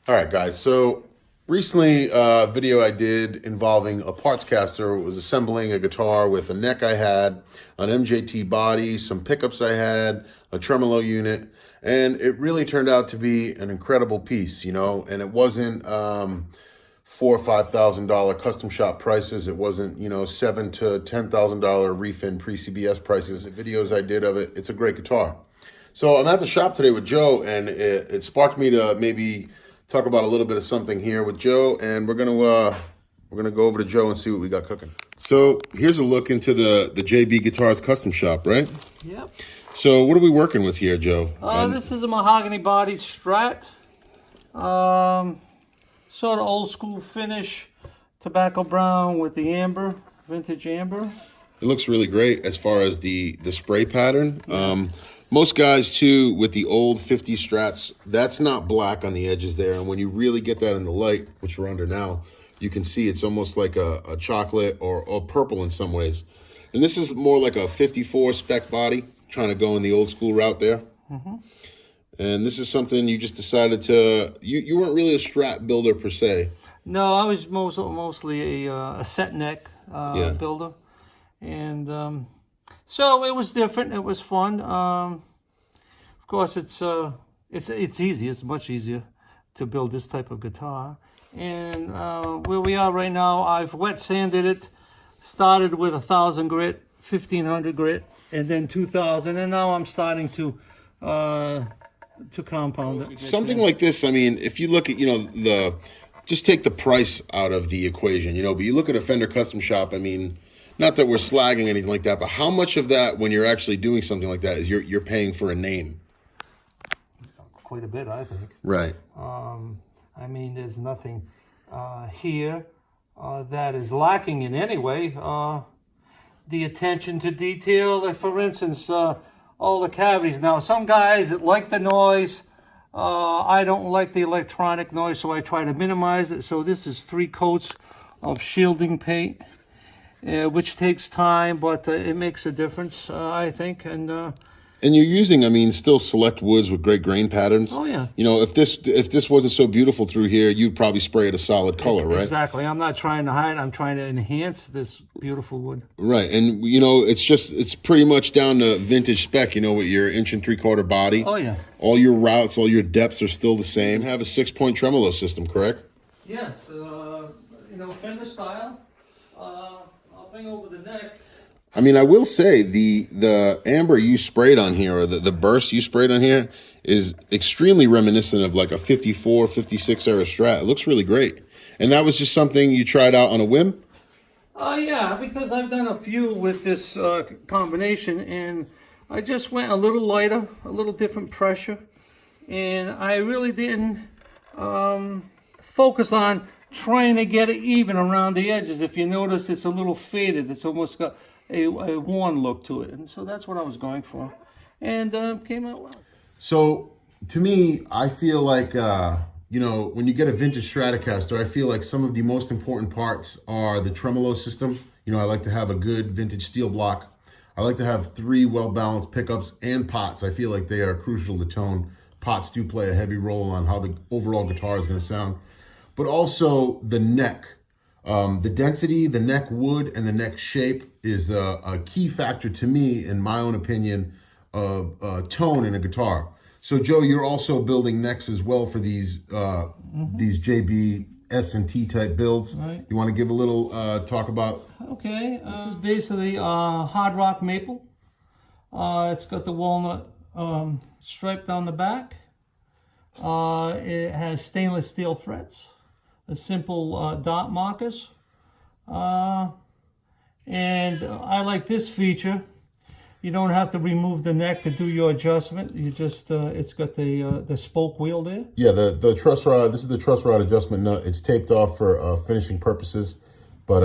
All right, guys. So recently, a video I did involving a parts caster was assembling a guitar with a neck I had, an MJT body, some pickups I had, a tremolo unit, and it really turned out to be an incredible piece, And it wasn't $4,000 or $5,000 custom shop prices. It wasn't $7,000 to $10,000 refin pre-CBS prices. The videos I did of it, it's a great guitar. So I'm at the shop today with Joe, and it sparked me to maybe talk about a little bit of something here with Joe, and we're gonna go over to Joe and see what we got cooking. So here's a look into the JBGuitars custom shop, right? Yep. So what are we working with here, Joe? This is a mahogany bodied Strat. Sort of old school finish, tobacco brown with the amber, vintage amber. It looks really great as far as the spray pattern. Most guys, too, with the old 50 Strats, that's not black on the edges there. And when you really get that in the light, which we're under now, you can see it's almost like a chocolate or purple in some ways. And this is more like a 54 spec body, trying to go in the old school route there. Mm-hmm. And this is something you just decided to, you weren't really a Strat builder per se. No, I was mostly a set neck builder. And so it was different. It was fun. Of course, it's easy. It's much easier to build this type of guitar. And where we are right now, I've wet sanded it. Started with 1,000 grit, 1,500 grit, and then 2,000. And now I'm starting to compound it. Something like this. I mean, if you look at just take the price out of the equation. But you look at a Fender custom shop. I mean. Not that we're slagging anything like that, but how much of that, when you're actually doing something like that, is you're paying for a name? Quite a bit, I think. Right. I mean, there's nothing here that is lacking in any way. The attention to detail, like for instance, all the cavities. Now, some guys that like the noise. I don't like the electronic noise, so I try to minimize it. So this is 3 coats of shielding paint. Which takes time, but it makes a difference, I think. And you're using, I mean, still select woods with great grain patterns. Oh yeah. If this wasn't so beautiful through here, you'd probably spray it a solid color, right? Exactly. I'm not trying to hide. I'm trying to enhance this beautiful wood. Right, and it's pretty much down to vintage spec. With your 1 3/4 body. Oh yeah. All your routes, all your depths are still the same. Have a 6-point tremolo system, correct? Yes. Fender style. Over the neck. I mean, I will say the amber you sprayed on here, or the burst you sprayed on here, is extremely reminiscent of like a 54, 56 era Strat. It looks really great. And that was just something you tried out on a whim? Yeah, because I've done a few with this combination, and I just went a little lighter, a little different pressure, and I really didn't focus on trying to get it even around the edges. If you notice, it's a little faded. It's almost got a worn look to it. And so that's what I was going for. And came out well. So to me, I feel like, when you get a vintage Stratocaster, I feel like some of the most important parts are the tremolo system. I like to have a good vintage steel block. I like to have 3 well-balanced pickups and pots. I feel like they are crucial to tone. Pots do play a heavy role on how the overall guitar is going to sound. But also the neck. The density, the neck wood, and the neck shape is a key factor to me, in my own opinion, of tone in a guitar. So, Joe, you're also building necks as well for these JB S&T type builds. Right. You want to give a little talk about? Okay, this is basically hard rock maple. It's got the walnut stripe down the back. It has stainless steel frets. A simple dot markers, and I like this feature. You don't have to remove the neck to do your adjustment. You just it's got the spoke wheel there. Yeah, the truss rod. This is the truss rod adjustment nut. It's taped off for finishing purposes, but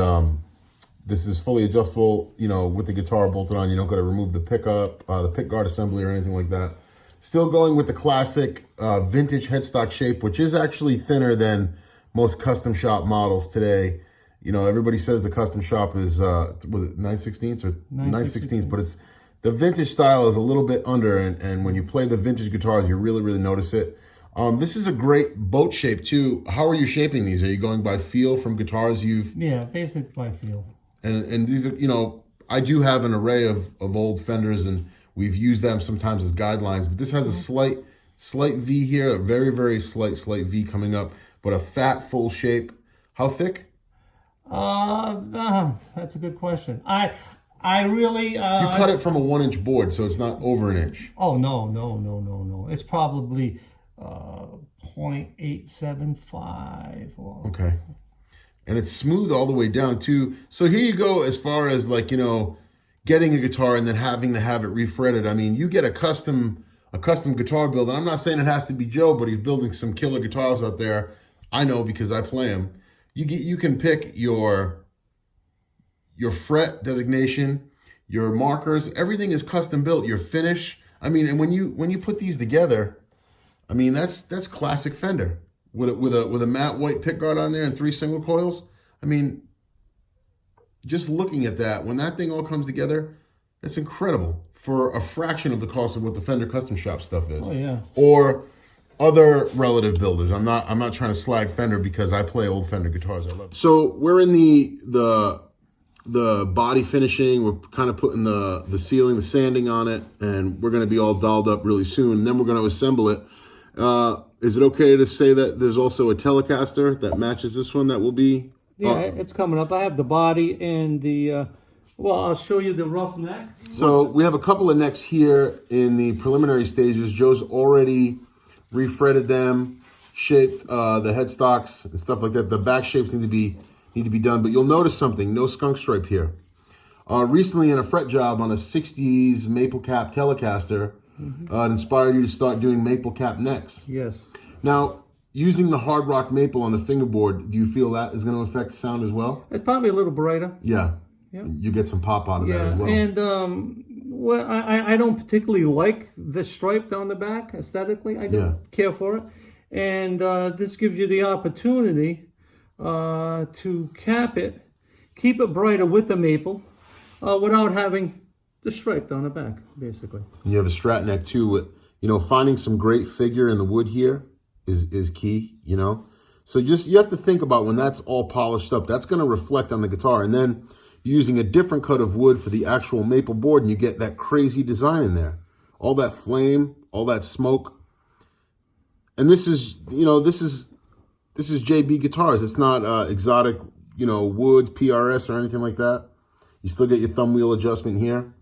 this is fully adjustable. With the guitar bolted on, you don't got to remove the pickup, the pick guard assembly, or anything like that. Still going with the classic vintage headstock shape, which is actually thinner than most custom shop models today. Everybody says the custom shop is 9/16 or 9/16, but it's the vintage style is a little bit under, and when you play the vintage guitars, you really, really notice it. This is a great boat shape too. How are you shaping these? Are you going by feel from guitars you've... Yeah, basically by feel. And these are, I do have an array of old Fenders, and we've used them sometimes as guidelines, but this has a slight V here, a very, very slight V coming up, but a fat, full shape. How thick? That's a good question. I really... you cut it from a 1-inch board, so it's not over an inch. Oh, no. It's probably 0.875. Or... Okay. And it's smooth all the way down too. So here you go as far as like, getting a guitar and then having to have it refretted. I mean, you get a custom guitar build, and I'm not saying it has to be Joe, but he's building some killer guitars out there. I know because I play them. You can pick your fret designation, your markers, everything is custom built, your finish. I mean, and when you put these together, I mean, that's classic Fender. With a matte white pickguard on there and 3 single coils. I mean, just looking at that, when that thing all comes together, that's incredible for a fraction of the cost of what the Fender Custom Shop stuff is. Oh yeah. Or other relative builders. I'm not trying to slag Fender because I play old Fender guitars. I love it. So we're in the body finishing. We're kind of putting the sealing, the sanding on it, and we're going to be all dolled up really soon. And then we're going to assemble it. Is it okay to say that there's also a Telecaster that matches this one that will be? Yeah, it's coming up. I have the body and the, I'll show you the rough neck. So we have a couple of necks here in the preliminary stages. Joe's already refretted them, shaped the headstocks and stuff like that. The back shapes need to be done, but you'll notice something, no skunk stripe here. Recently in a fret job on a 60s maple cap Telecaster, it inspired you to start doing maple cap necks. Yes. Now, using the hard rock maple on the fingerboard, do you feel that is going to affect the sound as well? It's probably a little brighter. Yeah. You get some pop out of that as well. And I don't particularly like the stripe down the back aesthetically. I don't care for it. And this gives you the opportunity to cap it, keep it brighter with the maple without having the stripe down the back, basically. You have a strat neck too. With finding some great figure in the wood here is key. So you have to think about when that's all polished up. That's going to reflect on the guitar, and then using a different cut of wood for the actual maple board, and you get that crazy design in there. All that flame, all that smoke, and this is JBGuitars. It's not exotic wood PRS or anything like that. You still get your thumb wheel adjustment here.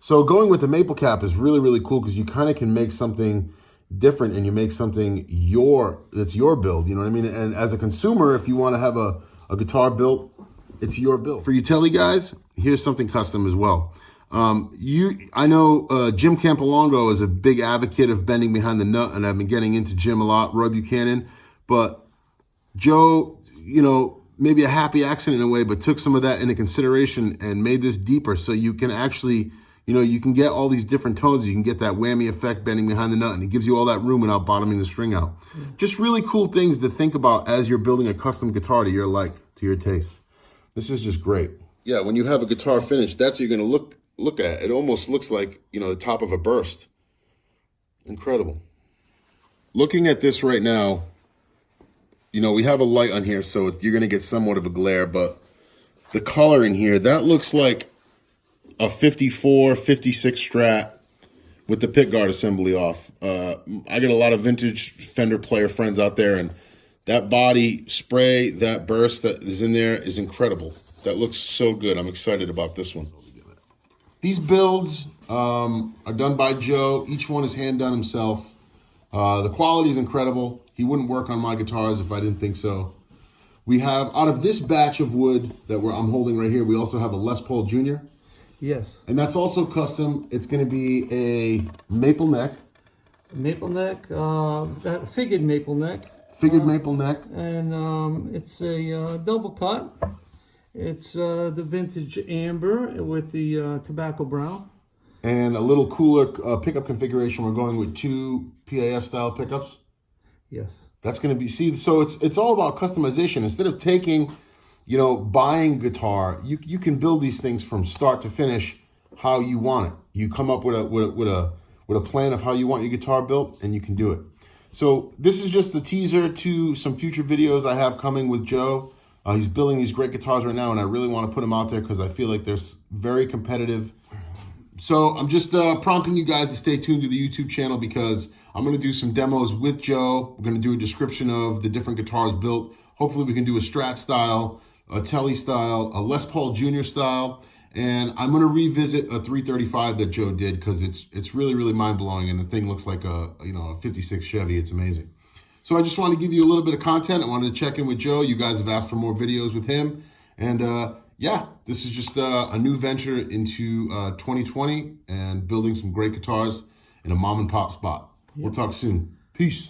So going with the maple cap is really, really cool because you kind of can make something different and you make something that's your build, you know what I mean? And as a consumer, if you want to have a guitar built, it's your build. For utility guys, here's something custom as well. I know Jim Campolongo is a big advocate of bending behind the nut, and I've been getting into Jim a lot, Roy Buchanan, but Joe, maybe a happy accident in a way, but took some of that into consideration and made this deeper so you can actually, you can get all these different tones. You can get that whammy effect bending behind the nut, and it gives you all that room without bottoming the string out. Just really cool things to think about as you're building a custom guitar to your taste. This is just great. Yeah, when you have a guitar finished, that's what you're going to look at. It almost looks like, the top of a burst. Incredible. Looking at this right now, we have a light on here, so you're going to get somewhat of a glare, but the color in here, that looks like a 54, 56 Strat with the pickguard assembly off. I get a lot of vintage Fender player friends out there, and that body spray, that burst that is in there is incredible. That looks so good. I'm excited about this one. These builds are done by Joe. Each one is hand done himself. The quality is incredible. He wouldn't work on my guitars if I didn't think so. We have, out of this batch of wood that I'm holding right here, we also have a Les Paul Jr. Yes. And that's also custom. It's going to be a maple neck. Maple neck, figured maple neck. Figured maple neck. And it's a double cut. It's the vintage amber with the tobacco brown. And a little cooler pickup configuration. We're going with 2 PAF style pickups. Yes. That's going to be, so it's all about customization. Instead of taking, buying guitar, you can build these things from start to finish how you want it. You come up with a plan of how you want your guitar built, and you can do it. So this is just a teaser to some future videos I have coming with Joe. He's building these great guitars right now, and I really want to put them out there because I feel like they're very competitive. So I'm just prompting you guys to stay tuned to the YouTube channel because I'm going to do some demos with Joe. We're going to do a description of the different guitars built. Hopefully we can do a Strat style, a Tele style, a Les Paul Jr. style, and I'm going to revisit a 335 that Joe did because it's really, really mind-blowing, and the thing looks like a 56 Chevy. It's amazing. So I just want to give you a little bit of content. I wanted to check in with Joe. You guys have asked for more videos with him, and yeah, this is just a new venture into 2020 and building some great guitars in a mom and pop spot. We'll talk soon. Peace.